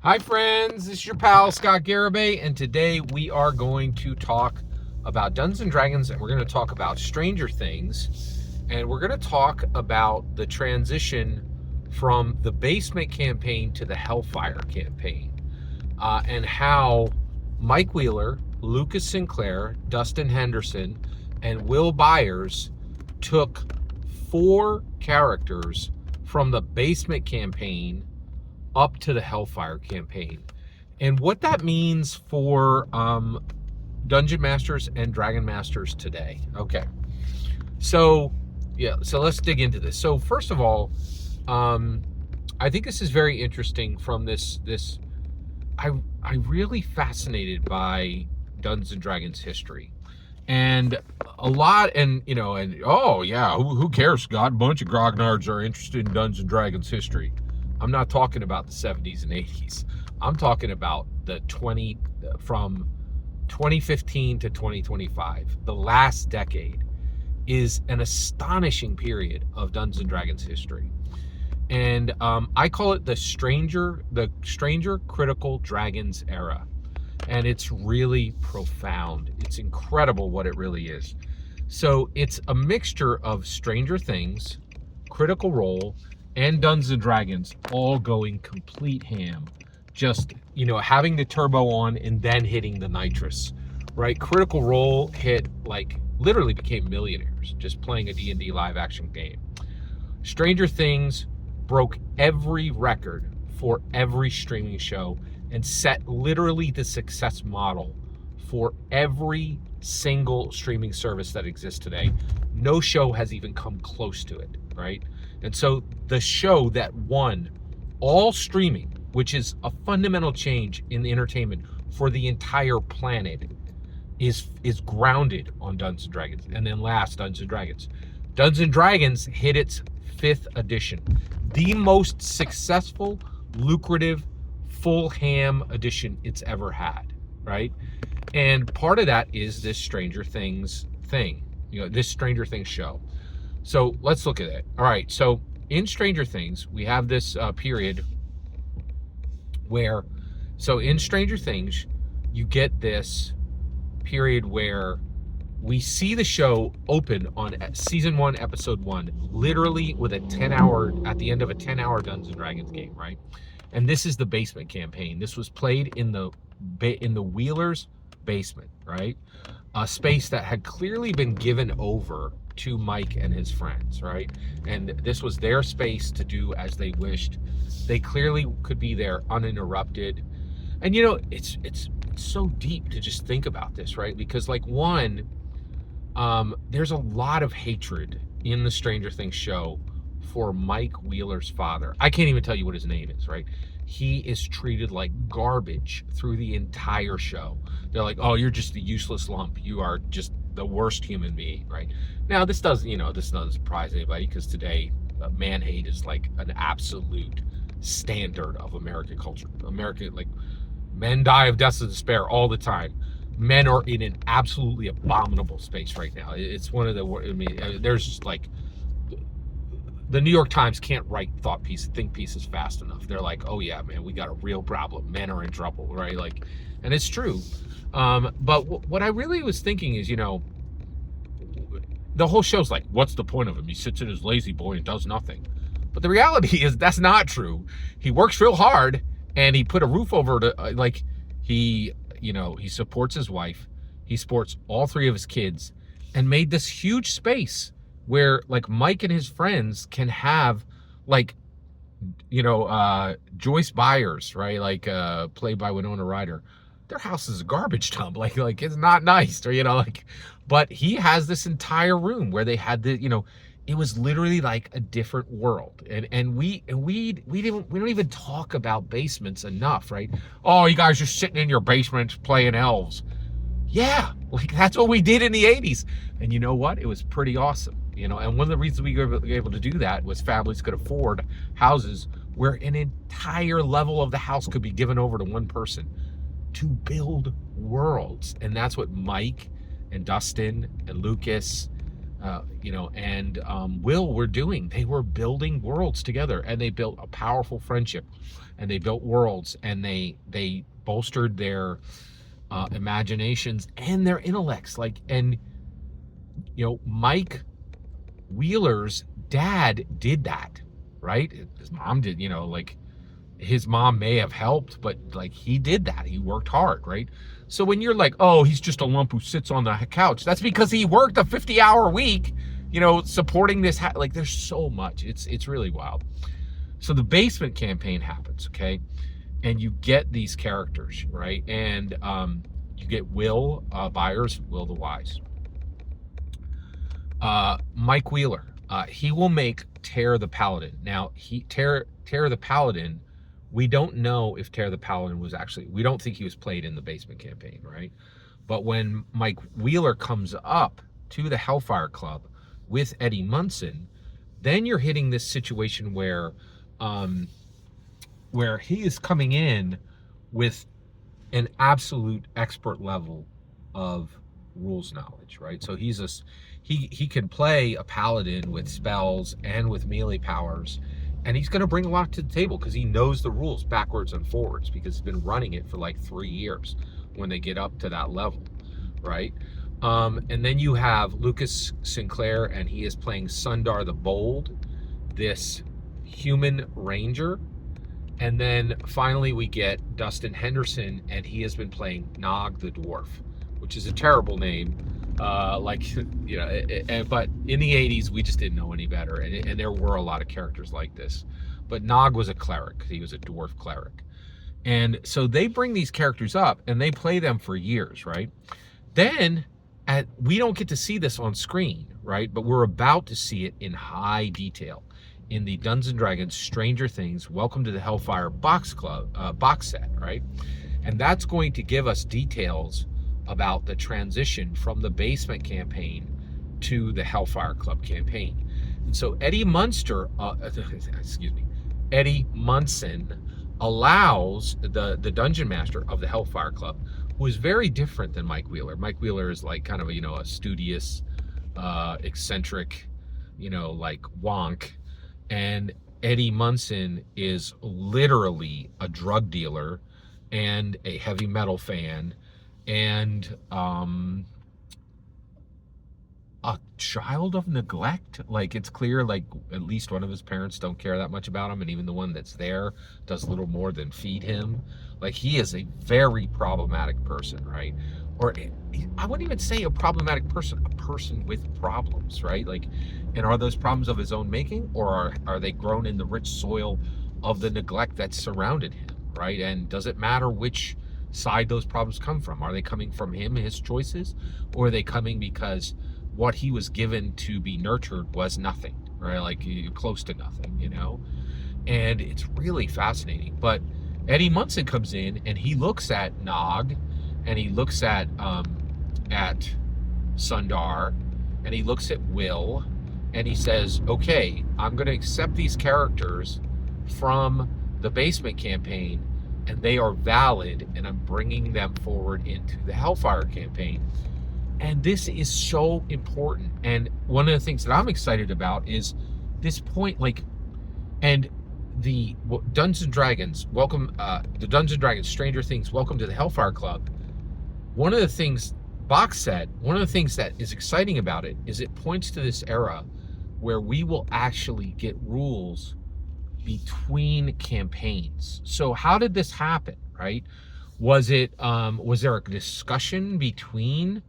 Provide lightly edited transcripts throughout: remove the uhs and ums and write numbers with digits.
Hi friends, this is your pal Scott Garibay, and today we are going to talk about Dungeons and Dragons, and we're going to talk about Stranger Things, and we're going to talk about the transition from the Basement campaign to the Hellfire campaign, and how Mike Wheeler, Lucas Sinclair, Dustin Henderson, and Will Byers took 4 characters from the Basement campaign up to the Hellfire campaign, and what that means for Dungeon Masters and Dragon Masters today. Okay, so let's dig into this. So first of all, I think this is very interesting. From this, I'm really fascinated by Dungeons and Dragons history, and a lot, and oh yeah, who cares, Scott? A bunch of grognards are interested in Dungeons and Dragons history. I'm not talking about the 70s and 80s. I'm talking about from 2015 to 2025. The last decade is an astonishing period of Dungeons and Dragons history. And I call it the Stranger Critical Dragons era. And it's really profound. It's incredible what it really is. So it's a mixture of Stranger Things, Critical Role, and Dungeons and Dragons all going complete ham. Just, having the turbo on and then hitting the nitrous, right? Critical Role hit, literally became millionaires just playing a D&D live action game. Stranger Things broke every record for every streaming show and set literally the success model for every single streaming service that exists today. No show has even come close to it, right? And so the show that won all streaming, which is a fundamental change in the entertainment for the entire planet, is grounded on Dungeons and Dragons. And then last, Dungeons and Dragons. Dungeons and Dragons hit its 5th edition, the most successful, lucrative, full ham edition it's ever had, right? And part of that is this Stranger Things thing, this Stranger Things show. So let's look at it. All right, so in Stranger Things, we have this period where, so in Stranger Things, you get this period where we see the show open on season 1, episode 1, literally with at the end of a 10-hour Dungeons and Dragons game, right? And this is the Basement campaign. This was played in the Wheelers' basement, right? A space that had clearly been given over to Mike and his friends, right? And this was their space to do as they wished. They clearly could be there uninterrupted. And it's so deep to just think about this, right? Because there's a lot of hatred in the Stranger Things show for Mike Wheeler's father. I can't even tell you what his name is, right? He is treated like garbage through the entire show. They're like, oh, you're just a useless lump. You are just the worst human being, right? Now, this doesn't surprise anybody, because today, man hate is like an absolute standard of American culture. Men die of deaths of despair all the time. Men are in an absolutely abominable space right now. It's one of the, there's just the New York Times can't write think pieces fast enough. They're like, oh yeah, man, we got a real problem. Men are in trouble, right? And it's true. But what I really was thinking is, the whole show's like, what's the point of him? He sits in his lazy boy and does nothing. But the reality is that's not true. He works real hard, and he put a roof over he supports his wife. He supports all 3 of his kids, and made this huge space where Mike and his friends can have Joyce Byers, right? Played by Winona Ryder. Their house is a garbage dump. It's not nice, or but he has this entire room where they had it was literally like a different world. And we don't even talk about basements enough, right? Oh, you guys are sitting in your basement playing elves. Yeah, that's what we did in the 80s. And you know what? It was pretty awesome. And one of the reasons we were able to do that was families could afford houses where an entire level of the house could be given over to one person to build worlds. And that's what Mike and Dustin and Lucas and Will were doing. They were building worlds together, and they built a powerful friendship. and they built worlds, and they bolstered their imaginations and their intellects. Like, and Mike Wheeler's dad did that, right? His mom did, like his mom may have helped, but like he did that. He worked hard, right? So when you're like, oh, he's just a lump who sits on the couch, that's because he worked a 50-hour week, supporting this. Like, there's so much. It's really wild. So the basement campaign happens, okay? And you get these characters, right? And you get Will Byers, Will the Wise. Mike Wheeler, he will make Tear the Paladin. Now, Tear the Paladin, we don't know if Tear the Paladin was actually, we don't think he was played in the basement campaign, right? But when Mike Wheeler comes up to the Hellfire Club with Eddie Munson, then you're hitting this situation where he is coming in with an absolute expert level of rules knowledge, right? So he can play a paladin with spells and with melee powers, and he's going to bring a lot to the table because he knows the rules backwards and forwards, because he's been running it for like 3 years when they get up to that level, right? And then you have Lucas Sinclair, and he is playing Sundar the Bold, this human ranger. And then finally we get Dustin Henderson, and he has been playing Nog the Dwarf, which is a terrible name. But in the 80s, we just didn't know any better. And there were a lot of characters like this. But Nog was a cleric. He was a dwarf cleric. And so they bring these characters up, and they play them for years, right? Then, we don't get to see this on screen, right? But we're about to see it in high detail in the Dungeons & Dragons Stranger Things Welcome to the Hellfire box set, right? And that's going to give us details about the transition from the basement campaign to the Hellfire Club campaign. And so Eddie Munson allows the dungeon master of the Hellfire Club, who is very different than Mike Wheeler. Mike Wheeler is like kind of a studious, eccentric, like wonk. And Eddie Munson is literally a drug dealer and a heavy metal fan, and a child of neglect. Like, it's clear, like, at least one of his parents don't care that much about him, and even the one that's there does little more than feed him. Like, he is a very problematic person, right? Or I wouldn't even say a problematic person, a person with problems, right? Like, and are those problems of his own making, or are they grown in the rich soil of the neglect that surrounded him, right? And does it matter which side those problems come from? Are they coming from him, his choices, or are they coming because what he was given to be nurtured was nothing, right? Like, close to nothing, And it's really fascinating. But Eddie Munson comes in, and he looks at Nog, and he looks at Sundar, and he looks at Will, and he says, okay, I'm going to accept these characters from the basement campaign, and they are valid, and I'm bringing them forward into the Hellfire campaign. And this is so important. And one of the things that I'm excited about is this point, and the Dungeons & Dragons, the Dungeons & Dragons Stranger Things Welcome to the Hellfire Club, one of the things that is exciting about it is it points to this era where we will actually get rules between campaigns. So how did this happen, right? Was there a discussion between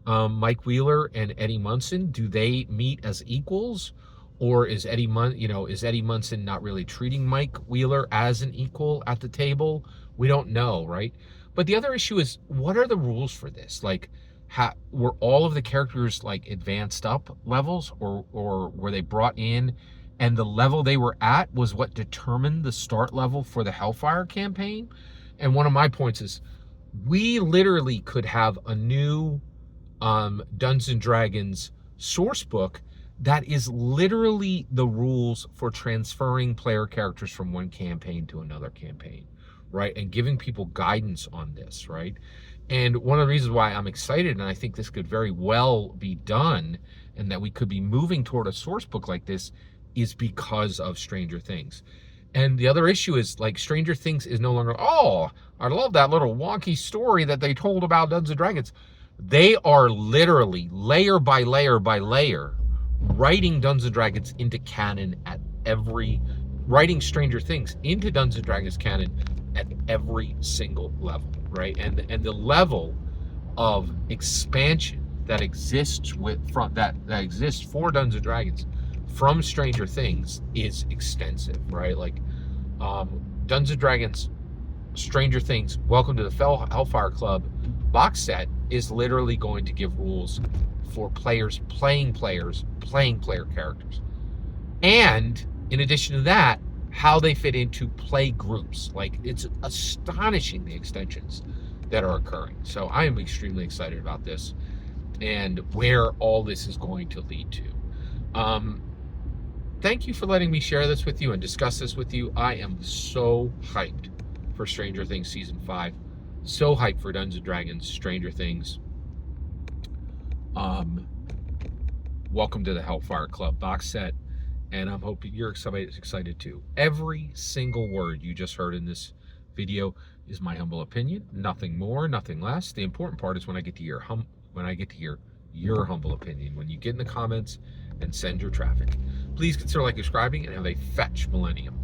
Mike Wheeler and Eddie Munson? Do they meet as equals, or is Eddie Munson not really treating Mike Wheeler as an equal at the table? We don't know, right? But the other issue is, what are the rules for this? Like, were all of the characters like advanced up levels, or were they brought in and the level they were at was what determined the start level for the Hellfire campaign? And one of my points is, we literally could have a new Dungeons & Dragons source book that is literally the rules for transferring player characters from one campaign to another campaign, right? And giving people guidance on this, right? And one of the reasons why I'm excited, and I think this could very well be done, and that we could be moving toward a source book like this, is because of Stranger Things. And the other issue is, like, Stranger Things is no longer, oh, I love that little wonky story that they told about Dungeons and Dragons. They are literally layer by layer by layer writing Dungeons and Dragons into canon at every, writing Stranger Things into Dungeons and Dragons canon at every single level, right? And the level of expansion that exists that exists for Dungeons and Dragons from Stranger Things is extensive, right? Like, Dungeons and Dragons, Stranger Things, Welcome to the Hellfire Club box set is literally going to give rules for players playing player characters. And in addition to that, how they fit into play groups. Like, it's astonishing the extensions that are occurring. So I am extremely excited about this and where all this is going to lead to. Thank you for letting me share this with you and discuss this with you. I am so hyped for Stranger Things Season 5. So hyped for Dungeons & Dragons Stranger Things. Welcome to the Hellfire Club box set. And I'm hoping you're excited too. Every single word you just heard in this video is my humble opinion. Nothing more, nothing less. The important part is when I get to hear your humble opinion, when you get in the comments and send your traffic. Please consider subscribing and have a fetch millennium.